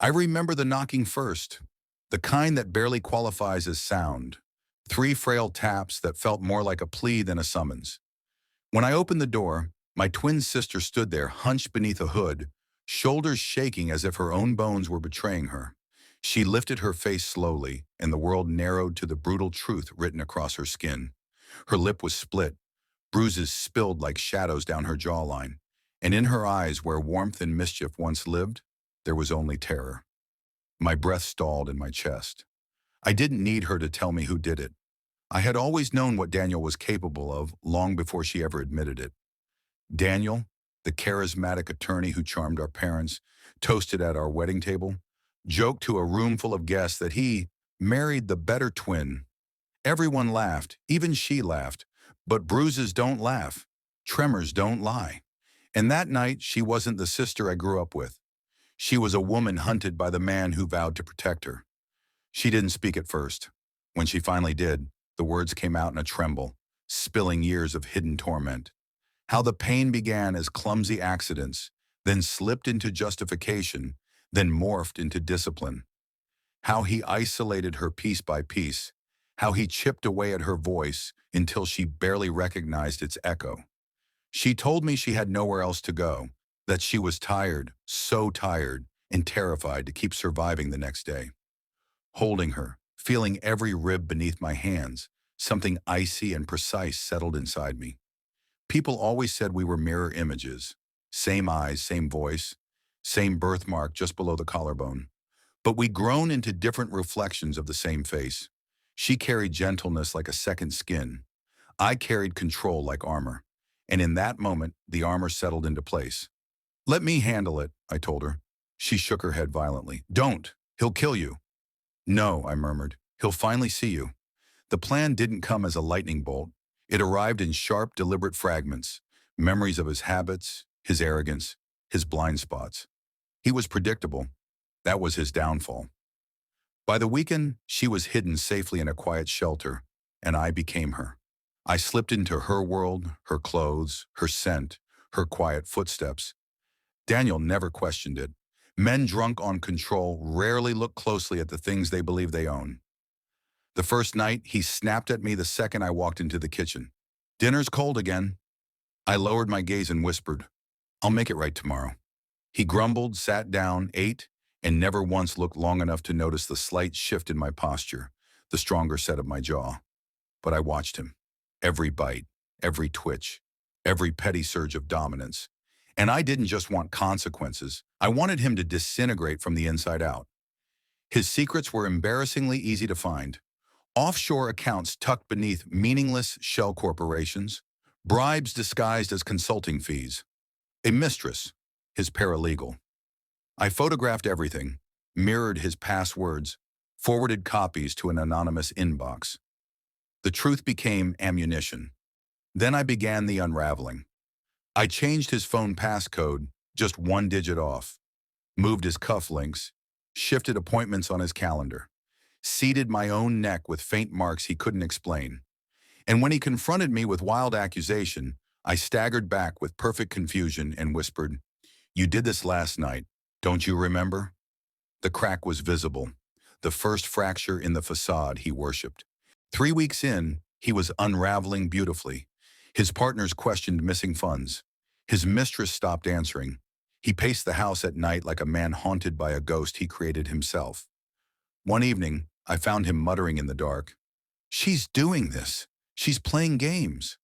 I remember the knocking first, the kind that barely qualifies as sound. 3 frail taps that felt more like a plea than a summons. When I opened the door, my twin sister stood there hunched beneath a hood, shoulders shaking as if her own bones were betraying her. She lifted her face slowly, and the world narrowed to the brutal truth written across her skin. Her lip was split, bruises spilled like shadows down her jawline, and in her eyes where warmth and mischief once lived, there was only terror. My breath stalled in my chest. I didn't need her to tell me who did it. I had always known what Daniel was capable of long before she ever admitted it. Daniel, the charismatic attorney who charmed our parents, toasted at our wedding table, joked to a room full of guests that he married the better twin. Everyone laughed, even she laughed, but bruises don't laugh, tremors don't lie. And that night, she wasn't the sister I grew up with. She was a woman hunted by the man who vowed to protect her. She didn't speak at first. When she finally did, the words came out in a tremble, spilling years of hidden torment. How the pain began as clumsy accidents, then slipped into justification, then morphed into discipline. How he isolated her piece by piece. How he chipped away at her voice until she barely recognized its echo. She told me she had nowhere else to go, that she was tired, so tired, and terrified to keep surviving the next day. Holding her, feeling every rib beneath my hands, something icy and precise settled inside me. People always said we were mirror images. Same eyes, same voice, same birthmark just below the collarbone. But we'd grown into different reflections of the same face. She carried gentleness like a second skin. I carried control like armor. And in that moment, the armor settled into place. "Let me handle it," I told her. She shook her head violently. "Don't. He'll kill you." "No," I murmured. "He'll finally see you." The plan didn't come as a lightning bolt. It arrived in sharp, deliberate fragments, memories of his habits, his arrogance, his blind spots. He was predictable. That was his downfall. By the weekend, she was hidden safely in a quiet shelter, and I became her. I slipped into her world, her clothes, her scent, her quiet footsteps. Daniel never questioned it. Men drunk on control rarely look closely at the things they believe they own. The first night, he snapped at me the second I walked into the kitchen. "Dinner's cold again." I lowered my gaze and whispered, "I'll make it right tomorrow." He grumbled, sat down, ate, and never once looked long enough to notice the slight shift in my posture, the stronger set of my jaw. But I watched him. Every bite, every twitch, every petty surge of dominance. And I didn't just want consequences. I wanted him to disintegrate from the inside out. His secrets were embarrassingly easy to find. Offshore accounts tucked beneath meaningless shell corporations, bribes disguised as consulting fees, a mistress, his paralegal. I photographed everything, mirrored his passwords, forwarded copies to an anonymous inbox. The truth became ammunition. Then I began the unraveling. I changed his phone passcode, just 1 digit off, moved his cufflinks, shifted appointments on his calendar, seeded my own neck with faint marks he couldn't explain. And when he confronted me with wild accusation, I staggered back with perfect confusion and whispered, "You did this last night. Don't you remember?" The crack was visible, the first fracture in the facade he worshipped. 3 weeks in, he was unraveling beautifully. His partners questioned missing funds. His mistress stopped answering. He paced the house at night like a man haunted by a ghost he created himself. One evening, I found him muttering in the dark, "She's doing this. She's playing games."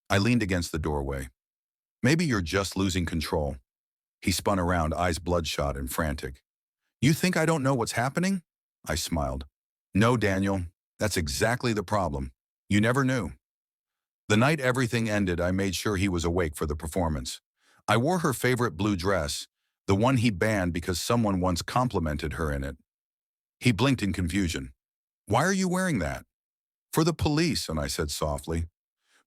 I leaned against the doorway. "Maybe you're just losing control." He spun around, eyes bloodshot and frantic. "You think I don't know what's happening?" I smiled. "No, Daniel, that's exactly the problem. You never knew." The night everything ended, I made sure he was awake for the performance. I wore her favorite blue dress, the one he banned because someone once complimented her in it. He blinked in confusion. "Why are you wearing that?" "For the police," and I said softly.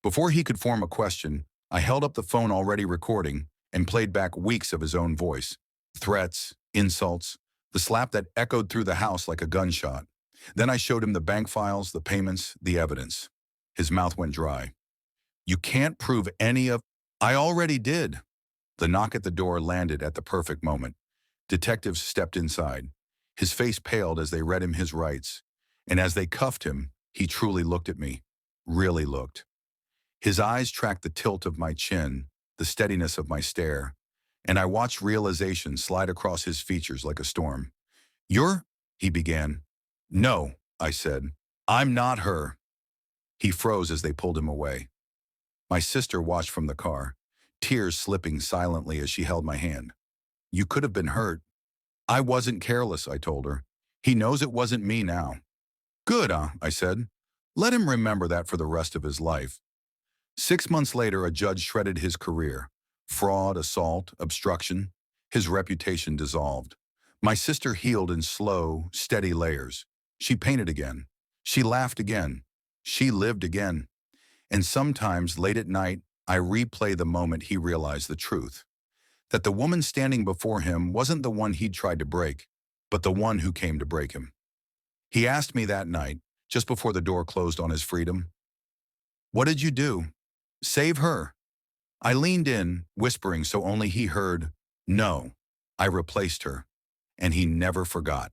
Before he could form a question, I held up the phone already recording and played back weeks of his own voice. Threats, insults, the slap that echoed through the house like a gunshot. Then I showed him the bank files, the payments, the evidence. His mouth went dry. "You can't prove any of—" "I already did." The knock at the door landed at the perfect moment. Detectives stepped inside. His face paled as they read him his rights, and as they cuffed him, he truly looked at me, really looked. His eyes tracked the tilt of my chin, the steadiness of my stare, and I watched realization slide across his features like a storm. "You're—" he began. "No," I said. "I'm not her." He froze as they pulled him away. My sister watched from the car, tears slipping silently as she held my hand. "You could have been hurt." "I wasn't careless," I told her. "He knows it wasn't me now." "Good, I said. "Let him remember that for the rest of his life." 6 months later, a judge shredded his career. Fraud, assault, obstruction. His reputation dissolved. My sister healed in slow, steady layers. She painted again. She laughed again. She lived again. And sometimes, late at night, I replay the moment he realized the truth. That the woman standing before him wasn't the one he'd tried to break, but the one who came to break him. He asked me that night, just before the door closed on his freedom, "What did you do?" "Save her." I leaned in, whispering so only he heard, "No, I replaced her." And he never forgot.